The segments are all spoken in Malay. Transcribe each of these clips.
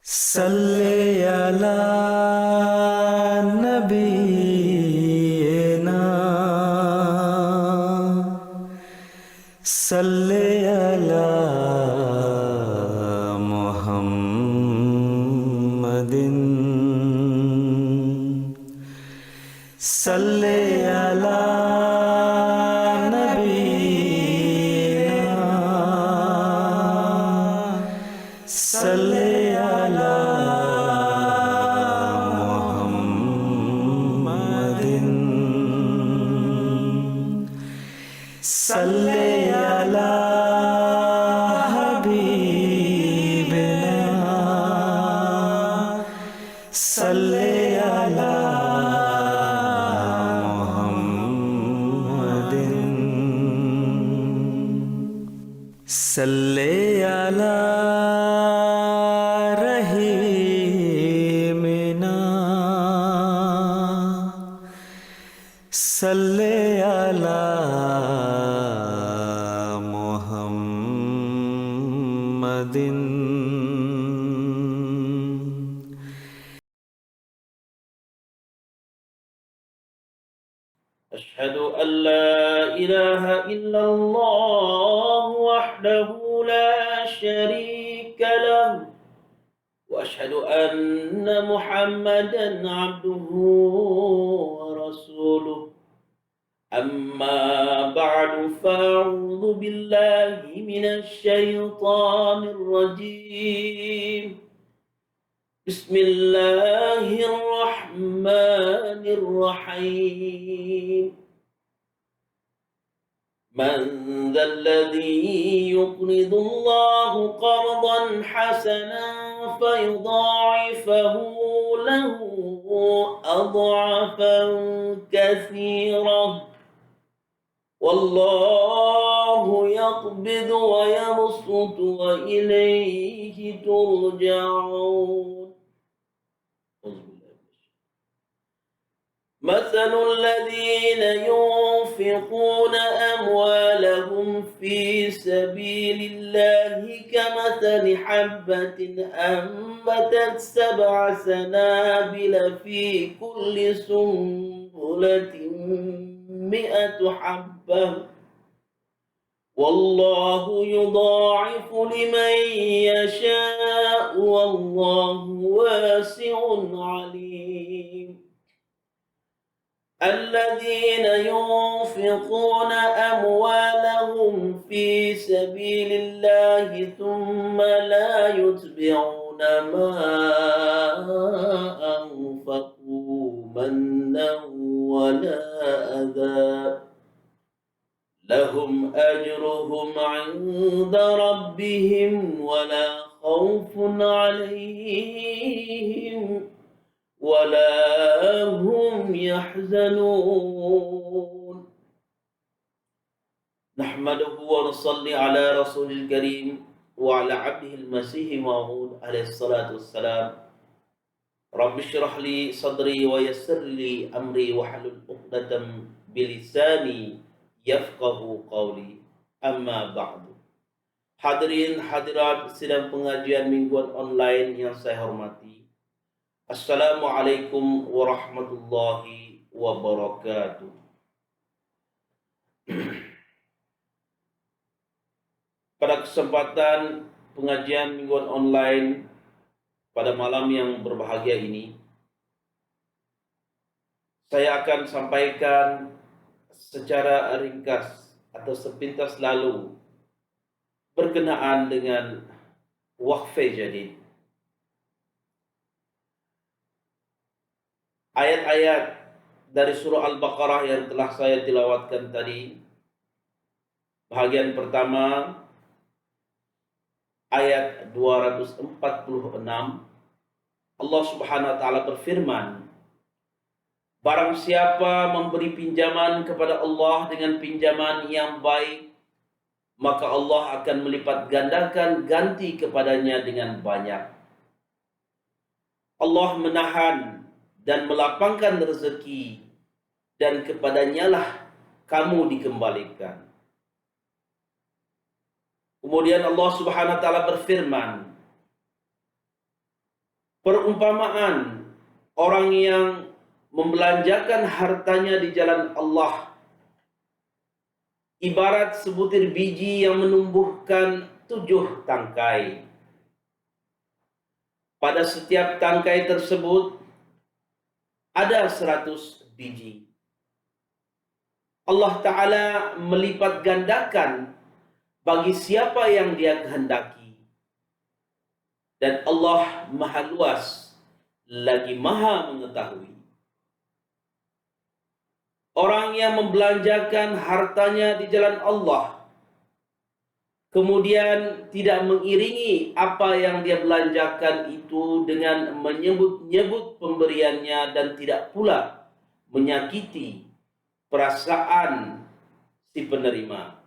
सल्ले अला नबीना सल्ले अला मुहम्मदिन सल्ले अला नबीना सल्ले अला मुहम्मदिन सल्ले अला हबीबिना सल्ले अला मुहम्मदिन सल्ले अला रहीमिना सल्ले अला मुहम्मदिन أشهد أن لا إله إلا الله وحده لا شريك له وأشهد أن محمدا عبده ورسوله أما بعد فأعوذ بالله من الشيطان الرجيم بسم الله الرحمن الرحيم من ذا الذي يقرض الله قرضا حسنا فيضاعفه له أضعافا كثيرة والله يقبض ويبسط وإليه ترجعون مثل الذين ينفقون أموالهم في سبيل الله كمثل حبة أنبتت 7 سنابل في كل سنبلة 100 حبة والله يضاعف لمن يشاء والله واسع عليم الذين ينفقون أموالهم في سبيل الله ثم لا يتبعون ما أنفقوا منا ولا أذى لهم أجرهم عند ربهم ولا خوف عليهم ولا هم يحزنون نحمده ونصلي على رسول الكريم وعلى عبده المسيح موعود عليه الصلاة والسلام رب اشرح لي صدري ويسر لي أمري واحلل عقدة بلساني يفقه قولي أما بعد. Hadirin hadirat sidang pengajian mingguan online yang saya hormati, Assalamualaikum warahmatullahi wabarakatuh. Pada kesempatan pengajian mingguan online pada malam yang berbahagia ini, saya akan sampaikan secara ringkas atau sepintas lalu berkenaan dengan Waqf Jadid. Ayat-ayat dari surah Al-Baqarah yang telah saya tilawatkan tadi, bahagian pertama ayat 246, Allah Subhanahu wa taala berfirman, barang siapa memberi pinjaman kepada Allah dengan pinjaman yang baik, maka Allah akan melipat gandakan ganti kepadanya dengan banyak. Allah menahan dan melapangkan rezeki, dan kepadanya lah kamu dikembalikan. Kemudian Allah Subhanahu wa taala berfirman, Perumpamaan orang yang membelanjakan hartanya di jalan Allah ibarat sebutir biji yang menumbuhkan 7 tangkai. Pada setiap tangkai tersebut ada 100 biji. Allah Ta'ala melipat gandakan bagi siapa yang Dia kehendaki. Dan Allah Maha Luas lagi Maha mengetahui. Orang yang membelanjakan hartanya di jalan Allah, kemudian tidak mengiringi apa yang dia belanjakan itu dengan menyebut-nyebut pemberiannya dan tidak pula menyakiti perasaan si penerima.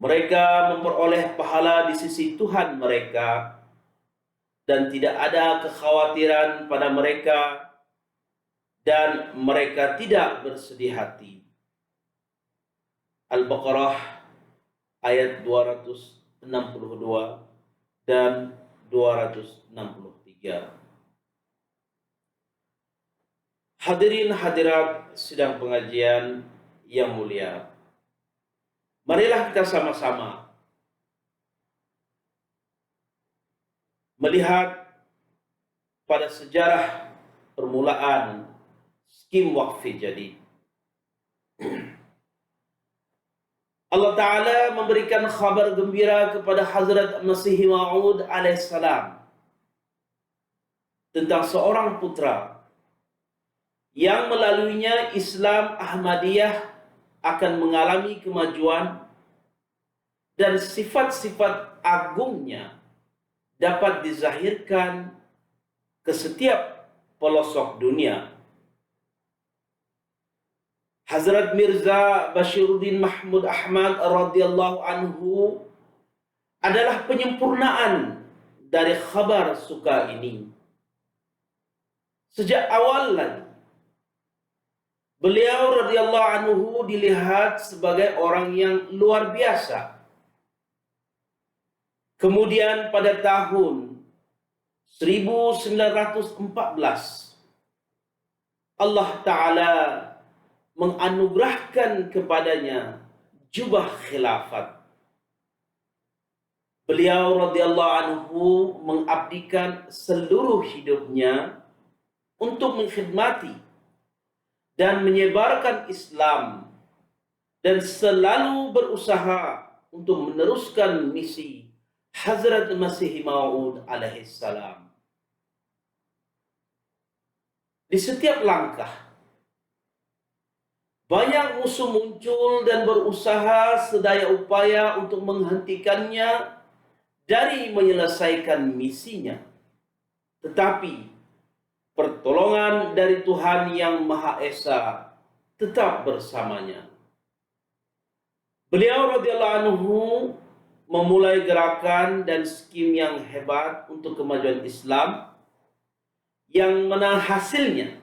Mereka memperoleh pahala di sisi Tuhan mereka dan tidak ada kekhawatiran pada mereka dan mereka tidak bersedih hati. Al-Baqarah ayat 262 dan 263. Hadirin hadirat sidang pengajian yang mulia, marilah kita sama-sama melihat pada sejarah permulaan skim wakfi jadid. Allah Ta'ala memberikan kabar gembira kepada Hazrat Masih Maud alaihissalam tentang seorang putra yang melaluinya Islam Ahmadiyah akan mengalami kemajuan dan sifat-sifat agungnya dapat dizahirkan ke setiap pelosok dunia. Hazrat Mirza Bashiruddin Mahmud Ahmad radhiyallahu anhu adalah penyempurnaan dari khabar suka ini. Sejak awal lagi, beliau radhiyallahu anhu dilihat sebagai orang yang luar biasa. Kemudian pada tahun 1914, Allah Ta'ala menganugerahkan kepadanya jubah khilafat. Beliau radhiyallahu anhu mengabdikan seluruh hidupnya untuk mengkhidmati dan menyebarkan Islam dan selalu berusaha untuk meneruskan misi Hazrat Masih Maud alaihissalam. Di setiap langkah banyak musuh muncul dan berusaha sedaya upaya untuk menghentikannya dari menyelesaikan misinya. Tetapi pertolongan dari Tuhan yang Maha Esa tetap bersamanya. Beliau radhiyallahu anhu memulai gerakan dan skim yang hebat untuk kemajuan Islam yang mana hasilnya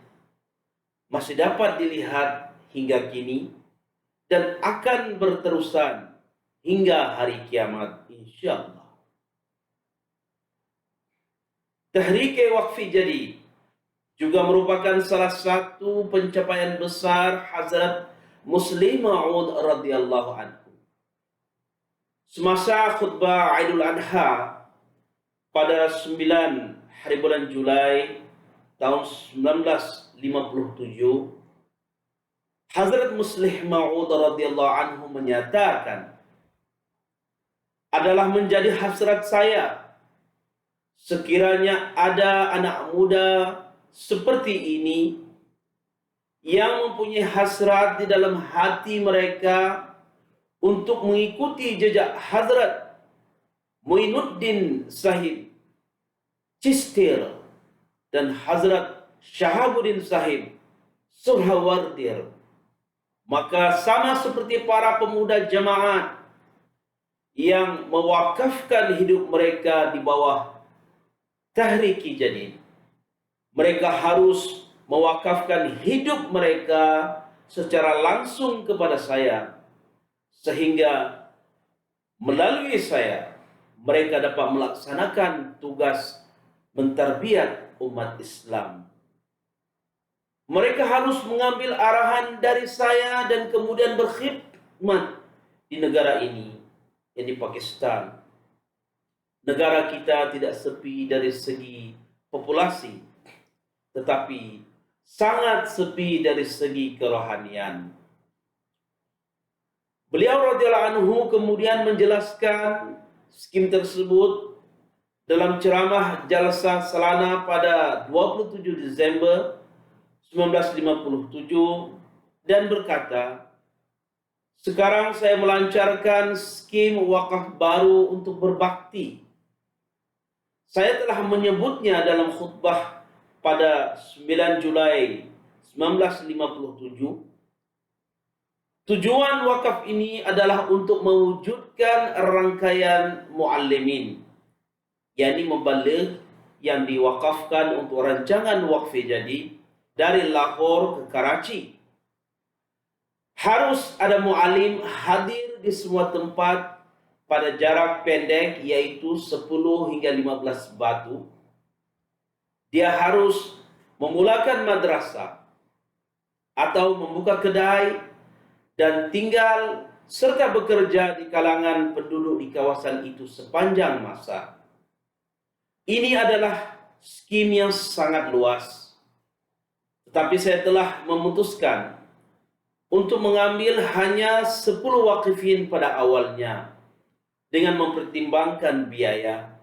masih dapat dilihat hingga kini dan akan berterusan hingga hari kiamat insyaallah. Tahrik Wakfi Jadid juga merupakan salah satu pencapaian besar Hazrat Masih Maud radhiyallahu anhu. Semasa khutbah Aidul Adha pada 9 hari bulan Julai tahun 1957, Hazrat Masih Maud radhiyallahu anhu menyatakan, adalah menjadi hasrat saya sekiranya ada anak muda seperti ini yang mempunyai hasrat di dalam hati mereka untuk mengikuti jejak Hazrat Muinuddin Sahib Cistir dan Hazrat Shahabuddin Sahib Suhrawardir. Maka sama seperti para pemuda jemaat yang mewakafkan hidup mereka di bawah Tahriki Jadid, mereka harus mewakafkan hidup mereka secara langsung kepada saya, sehingga melalui saya mereka dapat melaksanakan tugas mentarbiat umat Islam. Mereka harus mengambil arahan dari saya dan kemudian berkhidmat di negara ini, yang di Pakistan. Negara kita tidak sepi dari segi populasi, tetapi sangat sepi dari segi kerohanian. Beliau radhiyallahu anhu kemudian menjelaskan skim tersebut dalam ceramah jalsah Salana pada 27 Desember 1957 dan berkata, "Sekarang saya melancarkan skim wakaf baru untuk berbakti. Saya telah menyebutnya dalam khutbah pada 9 Julai 1957. Tujuan wakaf ini adalah untuk mewujudkan rangkaian muallimin, yakni mubalik yang diwakafkan untuk rancangan wakfi jadi dari Lahore ke Karachi. Harus ada muallim hadir di semua tempat pada jarak pendek, yaitu 10 hingga 15 batu. Dia harus memulakan madrasah atau membuka kedai dan tinggal serta bekerja di kalangan penduduk di kawasan itu sepanjang masa. Ini adalah skim yang sangat luas. Tetapi saya telah memutuskan untuk mengambil hanya 10 wakifin pada awalnya dengan mempertimbangkan biaya.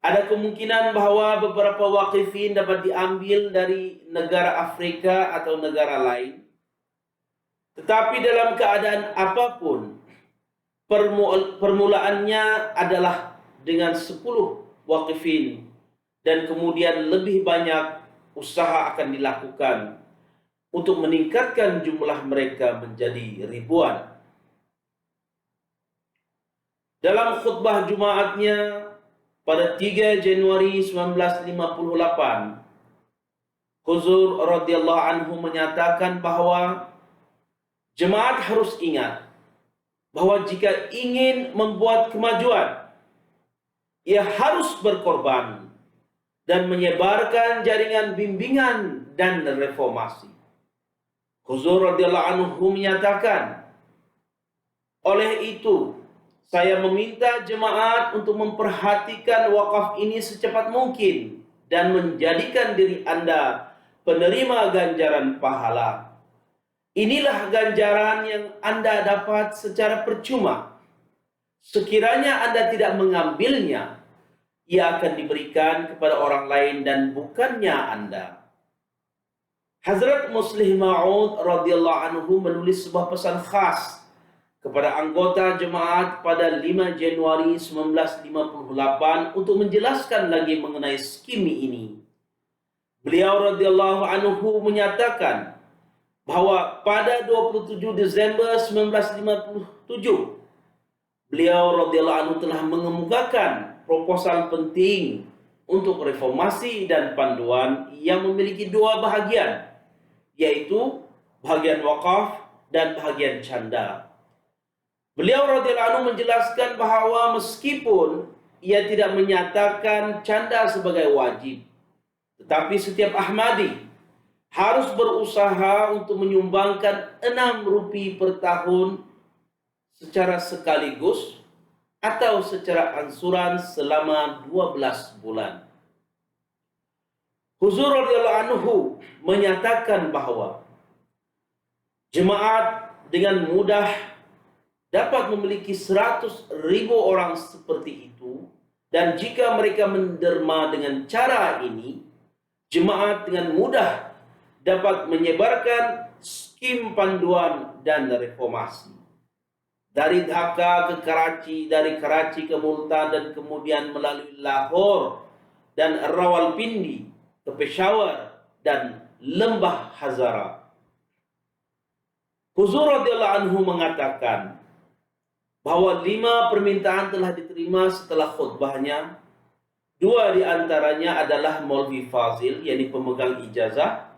Ada kemungkinan bahwa beberapa wakifin dapat diambil dari negara Afrika atau negara lain. Tetapi dalam keadaan apapun, permulaannya adalah dengan 10 wakifin dan kemudian lebih banyak usaha akan dilakukan untuk meningkatkan jumlah mereka menjadi ribuan." Dalam khutbah Jumaatnya pada 3 Januari 1958, Huzur radhiyallahu anhu menyatakan bahwa jemaat harus ingat bahwa jika ingin membuat kemajuan, ia harus berkorban dan menyebarkan jaringan bimbingan dan reformasi. Huzur radhiyallahu anhu menyatakan, "Oleh itu, saya meminta jemaat untuk memperhatikan wakaf ini secepat mungkin dan menjadikan diri Anda penerima ganjaran pahala. Inilah ganjaran yang Anda dapat secara percuma. Sekiranya Anda tidak mengambilnya, ia akan diberikan kepada orang lain dan bukannya Anda." Hazrat Muslih Ma'ud radhiyallahu anhu menulis sebuah pesan khas kepada anggota jemaat pada 5 Januari 1958 untuk menjelaskan lagi mengenai skim ini. Beliau radhiyallahu anhu menyatakan bahwa pada 27 Desember 1957, beliau radhiyallahu anhu telah mengemukakan proposal penting untuk reformasi dan panduan yang memiliki dua bahagian, yaitu bahagian wakaf dan bahagian canda. Beliau radhiyallahu anhu menjelaskan bahwa meskipun ia tidak menyatakan canda sebagai wajib, tetapi setiap Ahmadi harus berusaha untuk menyumbangkan 6 rupiah per tahun secara sekaligus atau secara ansuran selama 12 bulan. Huzur radhiyallahu anhu menyatakan bahwa jemaat dengan mudah dapat memiliki 100.000 orang seperti itu, dan jika mereka menderma dengan cara ini, jemaat dengan mudah dapat menyebarkan skim panduan dan reformasi. Dari Dhaka ke Karachi, dari Karachi ke Multan, dan kemudian melalui Lahore dan Rawalpindi ke Peshawar dan Lembah Hazara. Huzur radhiyallahu anhu mengatakan bahwa 5 permintaan telah diterima setelah khutbahnya. 2 di antaranya adalah Maulvi Fazil, yakni pemegang ijazah,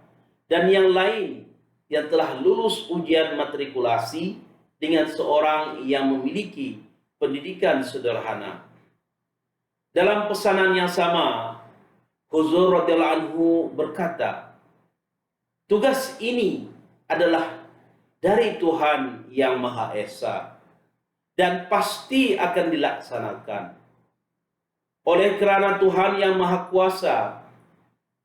dan yang lain yang telah lulus ujian matrikulasi dengan seorang yang memiliki pendidikan sederhana. Dalam pesanan yang sama, Huzur radhiyallahu anhu berkata, tugas ini adalah dari Tuhan yang Maha Esa dan pasti akan dilaksanakan. Oleh kerana Tuhan yang Maha Kuasa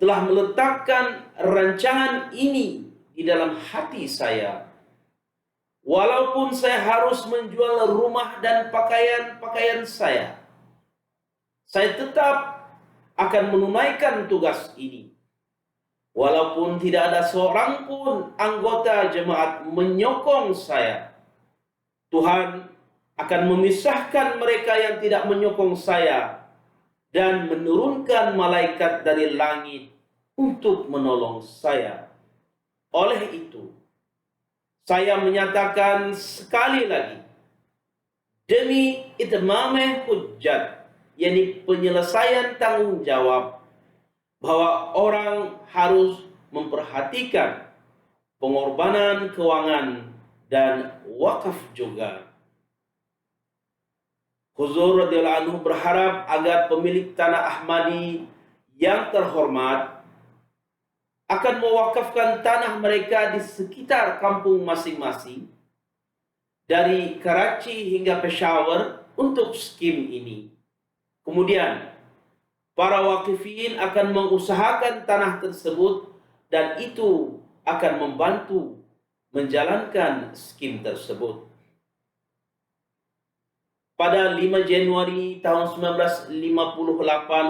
telah meletakkan rancangan ini di dalam hati saya, walaupun saya harus menjual rumah dan pakaian-pakaian saya tetap akan menunaikan tugas ini. Walaupun tidak ada seorang pun anggota jemaat menyokong saya, Tuhan akan memisahkan mereka yang tidak menyokong saya dan menurunkan malaikat dari langit untuk menolong saya. Oleh itu, saya menyatakan sekali lagi, demi itmameh hujjat, yakni penyelesaian tanggung jawab, bahwa orang harus memperhatikan pengorbanan keuangan dan wakaf juga. Huzur radhiyallahu anhu berharap agar pemilik tanah Ahmadi yang terhormat akan mewakafkan tanah mereka di sekitar kampung masing-masing dari Karachi hingga Peshawar untuk skim ini. Kemudian para wakifin akan mengusahakan tanah tersebut dan itu akan membantu menjalankan skim tersebut. Pada 5 Januari tahun 1958,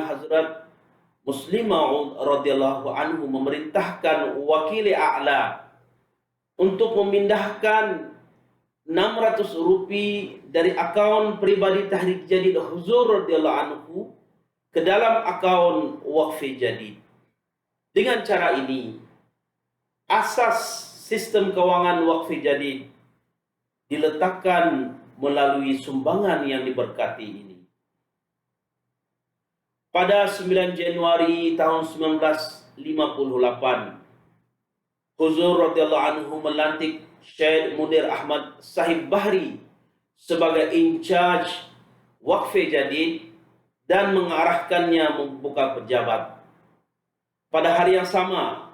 Hazrat Muslim Maud radhiyallahu anhu memerintahkan wakil a'la untuk memindahkan 600 rupiah dari akaun pribadi Tahrik Jadid Huzur radhiyallahu anhu ke dalam akaun Waqf Jadid. Dengan cara ini, asas sistem keuangan Waqf Jadid diletakkan melalui sumbangan yang diberkati ini. Pada 9 Januari tahun 1958, Huzur radhiyallahu anhu melantik Syed Munir Ahmad Sahib Bahri sebagai in-charge Waqf Jadid dan mengarahkannya membuka pejabat. Pada hari yang sama,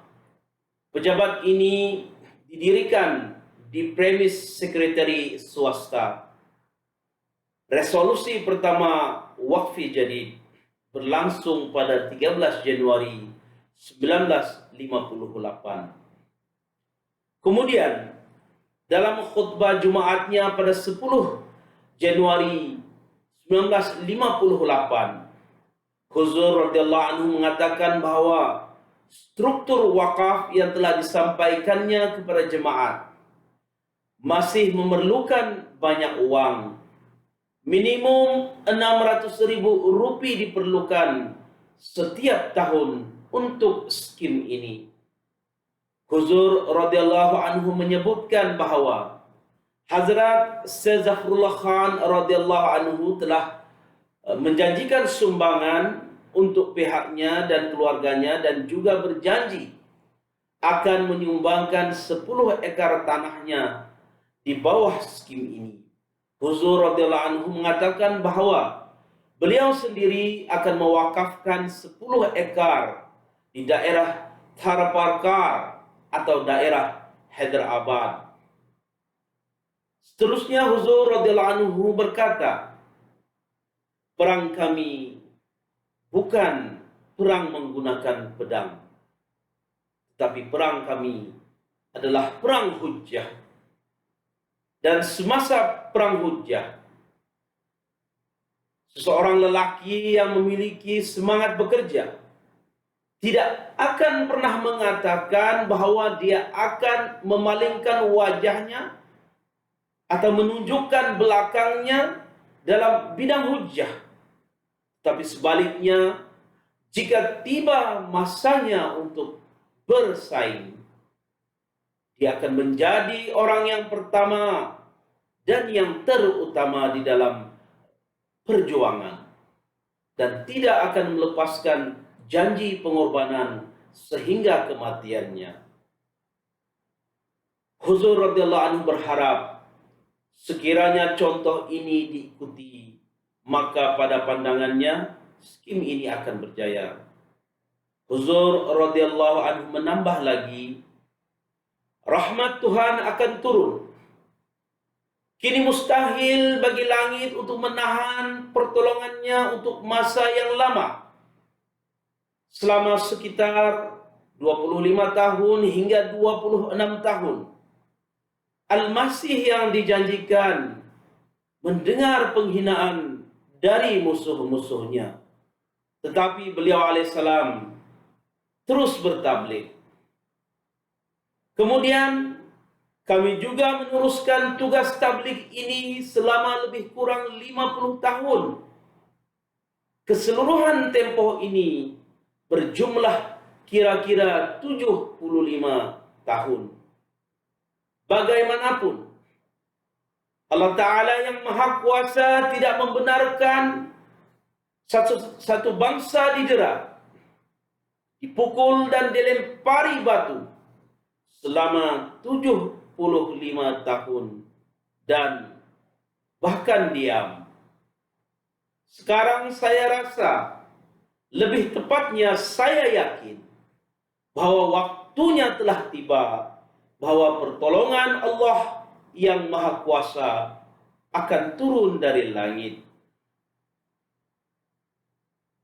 pejabat ini didirikan di premis sekretari swasta. Resolusi pertama Waqf Jadid berlangsung pada 13 Januari 1958. Kemudian, dalam khutbah Jumaatnya pada 10 Januari 1958, Huzur radhiyallahu anhu mengatakan bahwa struktur wakaf yang telah disampaikannya kepada jemaat masih memerlukan banyak uang. Minimum 600.000 rupiah diperlukan setiap tahun untuk skim ini. Huzur radhiyallahu anhu menyebutkan bahawa Hazrat Syed Zafrullah Khan radhiyallahu anhu telah menjanjikan sumbangan untuk pihaknya dan keluarganya dan juga berjanji akan menyumbangkan 10 ekar tanahnya di bawah skim ini. Huzur radhiyallahu anhu mengatakan bahawa beliau sendiri akan mewakafkan 10 ekar di daerah Tharparkar atau daerah Hyderabad. Seterusnya Huzur radhiyallahu anhu berkata, perang kami bukan perang menggunakan pedang, tetapi perang kami adalah perang hujjah. Dan semasa perang hujjah, seseorang lelaki yang memiliki semangat bekerja tidak akan pernah mengatakan bahawa dia akan memalingkan wajahnya atau menunjukkan belakangnya dalam bidang hujjah. Tapi sebaliknya, jika tiba masanya untuk bersaing, dia akan menjadi orang yang pertama dan yang terutama di dalam perjuangan dan tidak akan melepaskan janji pengorbanan sehingga kematiannya. Huzur radhiyallahu anhu berharap sekiranya contoh ini diikuti, maka pada pandangannya skim ini akan berjaya. Huzur radhiyallahu anhu menambah lagi, rahmat Tuhan akan turun. Kini mustahil bagi langit untuk menahan pertolongannya untuk masa yang lama. Selama sekitar 25 tahun hingga 26 tahun. Al-Masih yang dijanjikan mendengar penghinaan dari musuh-musuhnya. Tetapi beliau alaihissalam terus bertabligh. Kemudian kami juga meneruskan tugas tabligh ini selama lebih kurang 50 tahun. Keseluruhan tempoh ini berjumlah kira-kira 75 tahun. Bagaimanapun, Allah Ta'ala yang Maha Kuasa tidak membenarkan satu bangsa didera, dipukul dan dilempari batu selama 75 tahun dan bahkan diam. Sekarang saya rasa, lebih tepatnya saya yakin bahwa waktunya telah tiba, bahwa pertolongan Allah yang Maha Kuasa akan turun dari langit.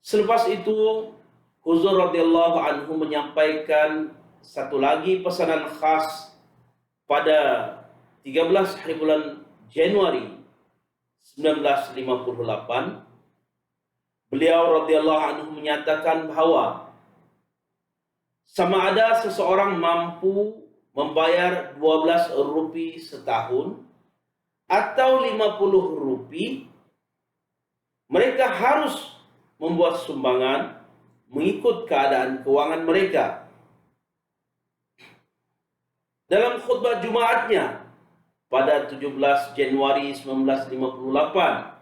Selepas itu, Huzur radhiyallahu anhu menyampaikan satu lagi pesanan khas pada 13 hari bulan Januari 1958. Beliau radhiyallahu anhu menyatakan bahwa sama ada seseorang mampu membayar 12 rupiah setahun atau 50 rupiah, mereka harus membuat sumbangan mengikut keadaan keuangan mereka. Dalam khutbah Jumatnya pada 17 Januari 1958,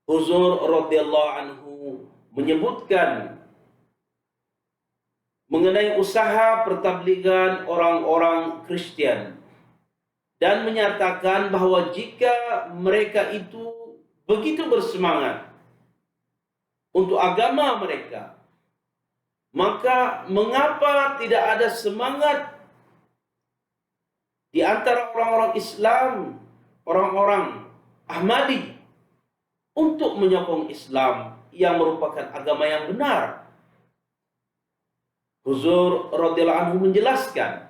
Huzur radhiyallahu anhu menyebutkan mengenai usaha pertablighan orang-orang Kristen dan menyatakan bahwa jika mereka itu begitu bersemangat untuk agama mereka, maka mengapa tidak ada semangat di antara orang-orang Islam, orang-orang Ahmadi, untuk menyokong Islam yang merupakan agama yang benar? Huzur radhiyallahu anhu menjelaskan,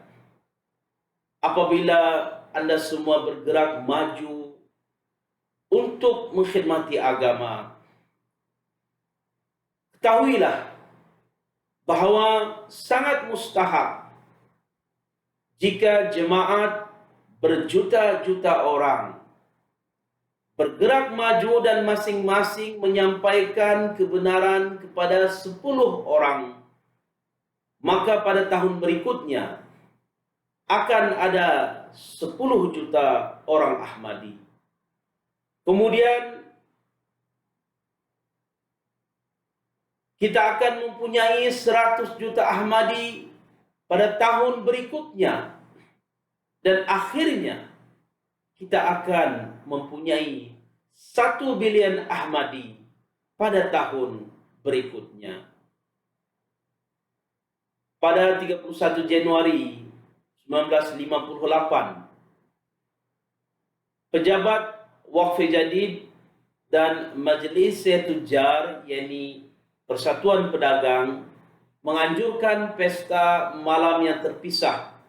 apabila Anda semua bergerak maju untuk mengkhidmati agama, ketahuilah bahwa sangat mustahak jika jemaat berjuta-juta orang bergerak maju dan masing-masing menyampaikan kebenaran kepada 10 orang, maka pada tahun berikutnya akan ada 10 juta orang Ahmadi. Kemudian kita akan mempunyai 100 juta Ahmadi pada tahun berikutnya, dan akhirnya kita akan mempunyai 1 bilion Ahmadi pada tahun berikutnya. Pada 31 Januari 1958, pejabat Waqf Jadid dan Majlis Tujar, yakni Persatuan Pedagang, menganjurkan pesta malam yang terpisah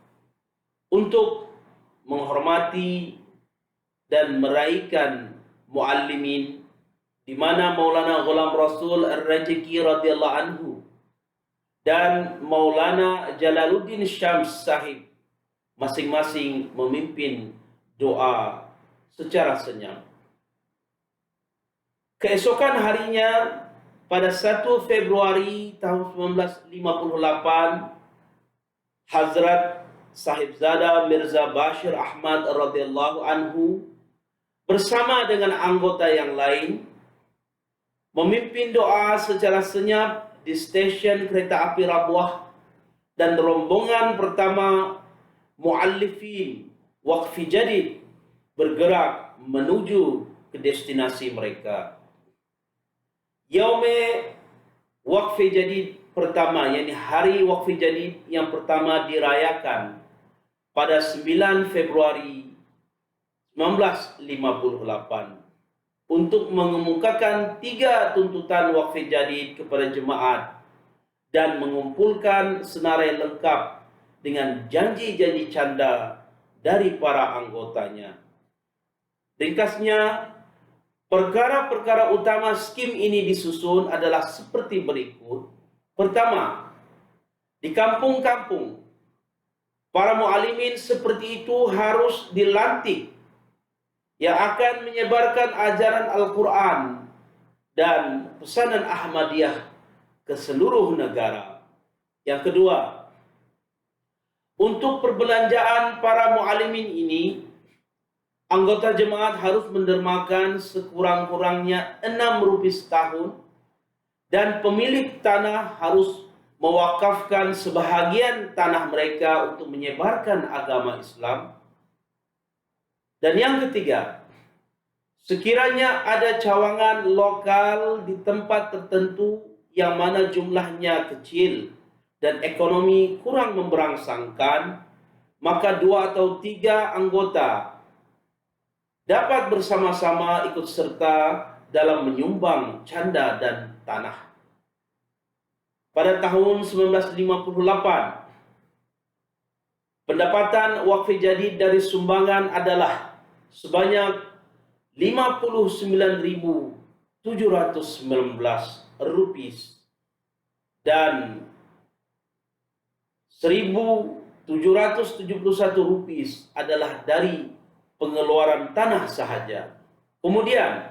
untuk menghormati dan meraihkan muallimin, di mana Maulana Ghulam Rasul Ar-Rajiki radhiyallahu anhu dan Maulana Jalaluddin Syams Sahib masing-masing memimpin doa secara senyap. Keesokan harinya, pada 1 Februari tahun 1958, Hazrat Sahibzada Mirza Bashir Ahmad radhiyallahu anhu bersama dengan anggota yang lain memimpin doa secara senyap di stesen kereta api Rabwah, dan rombongan pertama muallifin Waqf Jadid bergerak menuju ke destinasi mereka. Yaume Waqf Jadid pertama, yakni Hari Waqf Jadid yang pertama dirayakan pada 9 Februari 1958 untuk mengemukakan 3 tuntutan Waqf Jadid kepada jemaat dan mengumpulkan senarai lengkap dengan janji-janji canda dari para anggotanya. Ringkasnya, perkara-perkara utama skim ini disusun adalah seperti berikut. Pertama, di kampung-kampung, para muallimin seperti itu harus dilantik yang akan menyebarkan ajaran Al-Quran dan pesanan Ahmadiyah ke seluruh negara. Yang kedua, untuk perbelanjaan para muallimin ini, anggota jemaat harus mendermakan sekurang-kurangnya 6 rupiah setahun dan pemilik tanah harus mewakafkan sebahagian tanah mereka untuk menyebarkan agama Islam. Dan yang ketiga, sekiranya ada cawangan lokal di tempat tertentu yang mana jumlahnya kecil dan ekonomi kurang memberangsangkan, maka 2 atau 3 anggota dapat bersama-sama ikut serta dalam menyumbang canda dan tanah. Pada tahun 1958, pendapatan Waqf Jadid dari sumbangan adalah sebanyak 59.719 rupiah dan 1.771 rupiah adalah dari pengeluaran tanah sahaja. Kemudian,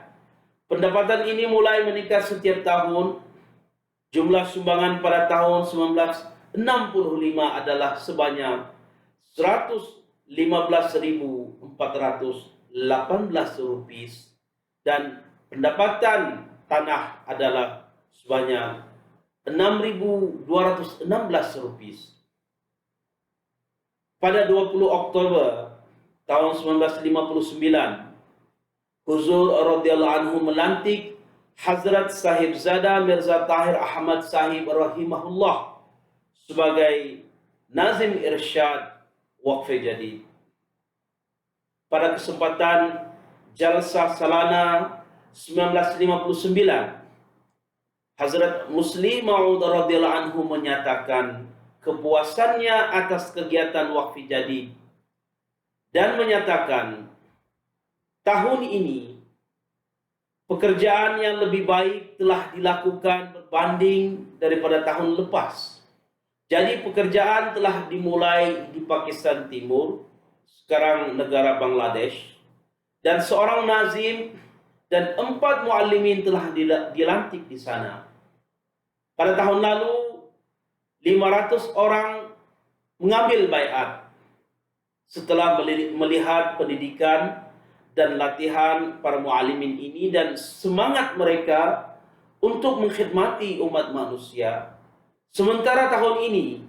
pendapatan ini mulai meningkat setiap tahun. Jumlah sumbangan pada tahun 1965 adalah sebanyak 115.418 rupiah dan pendapatan tanah adalah sebanyak 6.216 rupiah. Pada 20 Oktober tahun 1959, Huzur radhiyallahu anhu melantik Hazrat Sahib Zada Mirza Tahir Ahmad Sahib rahimahullah sebagai Nazim Irsyad Waqf Jadid. Pada kesempatan Jalsah Salana 1959, Hazrat Muslim Maud radhiyallahu anhu menyatakan kepuasannya atas kegiatan Waqf Jadid dan menyatakan tahun ini pekerjaan yang lebih baik telah dilakukan berbanding daripada tahun lepas. Jadi pekerjaan telah dimulai di Pakistan Timur, sekarang negara Bangladesh, dan seorang nazim dan 4 muallimin telah dilantik di sana. Pada tahun lalu, 500 orang mengambil baiat setelah melihat pendidikan dan latihan para muallimin ini dan semangat mereka untuk mengkhidmati umat manusia. Sementara tahun ini,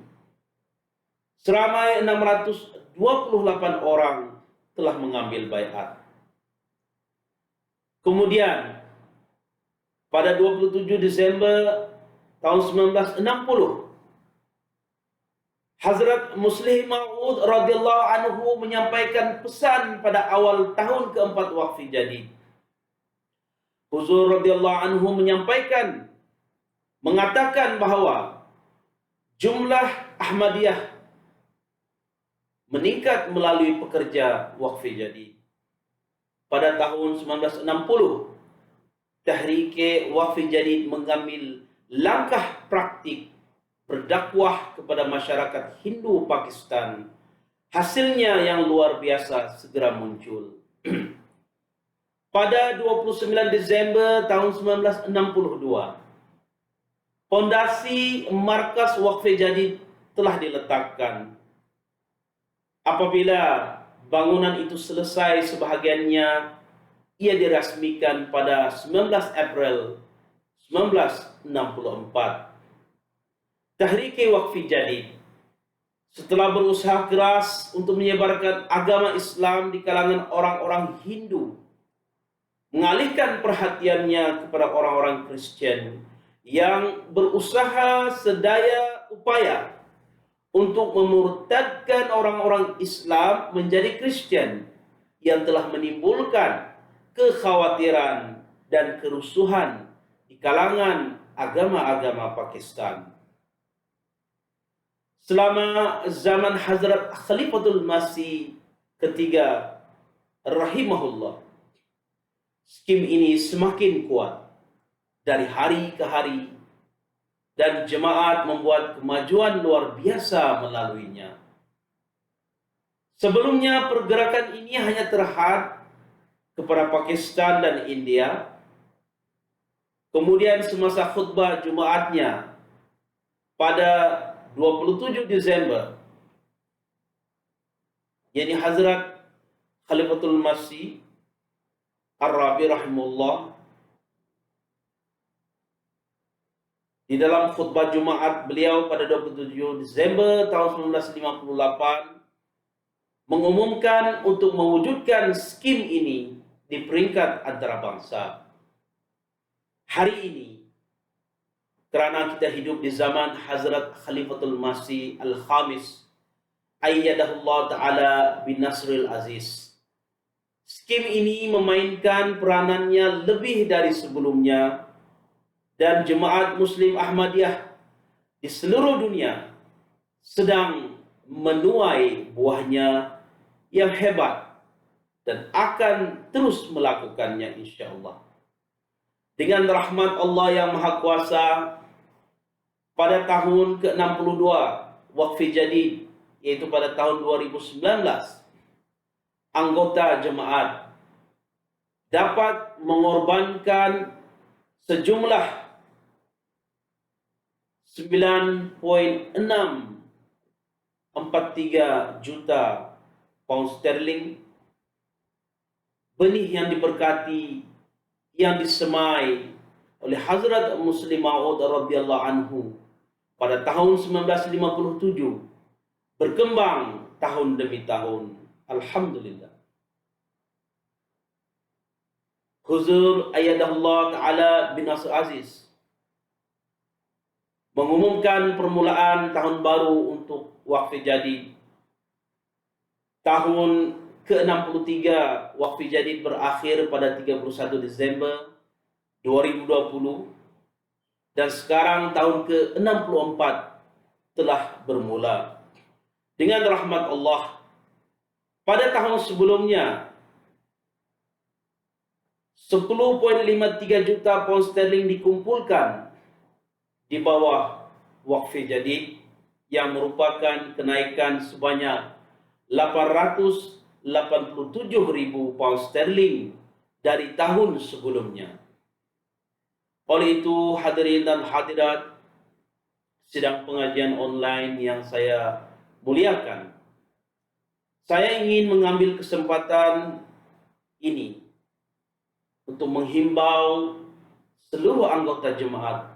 seramai 628 orang telah mengambil baiat. Kemudian, pada 27 Desember tahun 1960, Hazrat Muslim Maud radhiyallahu anhu menyampaikan pesan pada awal tahun keempat Waqf Jadid. Huzur radhiyallahu anhu mengatakan bahawa jumlah Ahmadiyah meningkat melalui pekerja Waqf Jadid. Pada tahun 1960, Tahrik Waqf Jadid mengambil langkah praktik berdakwah kepada masyarakat Hindu Pakistan. Hasilnya yang luar biasa segera muncul. Pada 29 Desember tahun 1962, fondasi Markas Waqf Jadid telah diletakkan. Apabila bangunan itu selesai sebahagiannya, ia dirasmikan pada 19 April 1964. Tahrik Waqf Jadid setelah berusaha keras untuk menyebarkan agama Islam di kalangan orang-orang Hindu, mengalihkan perhatiannya kepada orang-orang Kristen yang berusaha sedaya upaya untuk memurtadkan orang-orang Islam menjadi Kristen, yang telah menimbulkan kekhawatiran dan kerusuhan di kalangan agama-agama Pakistan. Selama zaman Hazrat Khalifatul Masih ketiga rahimahullah, skim ini semakin kuat dari hari ke hari, dan jemaat membuat kemajuan luar biasa melaluinya. Sebelumnya pergerakan ini hanya terhad kepada Pakistan dan India. Kemudian semasa khutbah Jumaatnya pada 27 Desember, yakni Hazrat Khalifatul Masih Ar-Rabi rahimahullah, di dalam khutbah Jumaat beliau pada 27 Desember tahun 1958 mengumumkan untuk mewujudkan skim ini di peringkat antarabangsa. Hari ini, kerana kita hidup di zaman Hazrat Khalifatul Masih Al-Khamis ayyadahullah ta'ala bin Nasrul Aziz, skim ini memainkan peranannya lebih dari sebelumnya, dan jemaat Muslim Ahmadiyah di seluruh dunia sedang menuai buahnya yang hebat dan akan terus melakukannya insyaAllah. Dengan rahmat Allah yang Maha Kuasa, pada tahun ke-62 Waqfi Jadid, yaitu pada tahun 2019, anggota jemaat dapat mengorbankan sejumlah 9,643 juta pound sterling, benih yang diberkati, yang disemai oleh Hazrat Muslim Maud radhiyallahu anhu pada tahun 1957, berkembang tahun demi tahun. Alhamdulillah. Huzur ayyadahullah ta'ala bin Nasr Aziz mengumumkan permulaan tahun baru untuk Waqfi Jadid. Tahun ke-63 Waqfi Jadid berakhir pada 31 Desember 2020, dan sekarang tahun ke-64 telah bermula. Dengan rahmat Allah, pada tahun sebelumnya 10,53 juta pound sterling dikumpulkan di bawah Waqfi Jadid, yang merupakan kenaikan sebanyak 887,000 pound sterling dari tahun sebelumnya. Oleh itu, hadirin dan hadirat sidang pengajian online yang saya muliakan, saya ingin mengambil kesempatan ini untuk menghimbau seluruh anggota jemaat,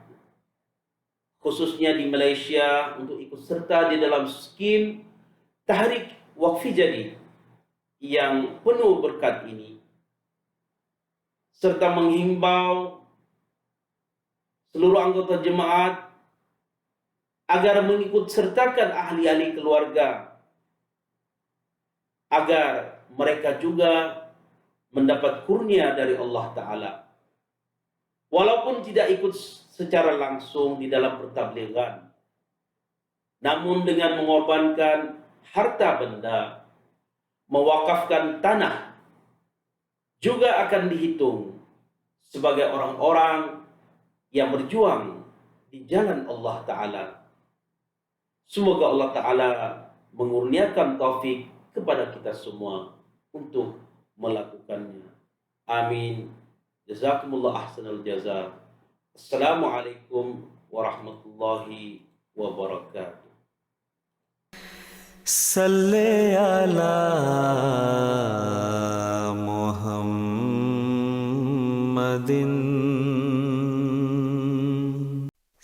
khususnya di Malaysia, untuk ikut serta di dalam skim Tahrik Waqfi Jadid yang penuh berkat ini, serta menghimbau seluruh anggota jemaat agar mengikut sertakan ahli-ahli keluarga, agar mereka juga mendapat kurnia dari Allah Ta'ala, walaupun tidak ikut secara langsung di dalam pertablighan, namun dengan mengorbankan harta benda, mewakafkan tanah, juga akan dihitung sebagai orang-orang yang berjuang di jalan Allah Ta'ala. Semoga Allah Ta'ala mengurniakan taufik kepada kita semua untuk melakukannya. Amin. Jazakumullah ahsanul jazaa. Assalamualaikum warahmatullahi wabarakatuh. Salli ala Muhammadin,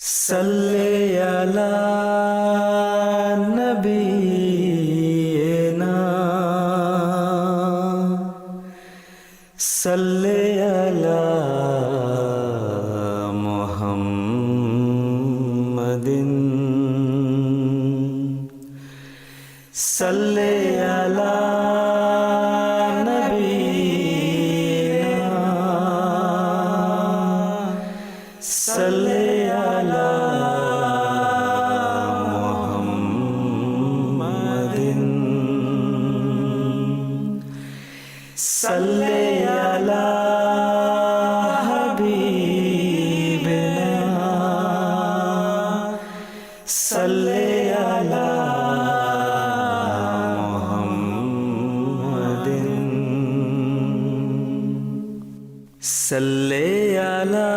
salli ala Nabiyyina, salli ala Muhammad. मुहम्मदिन सल्ले अला नबीना सल्ले अला मुहम्मदिन सल्ले अला हबीबिना सल्ले अला मुहम्मदिन सल्ले अला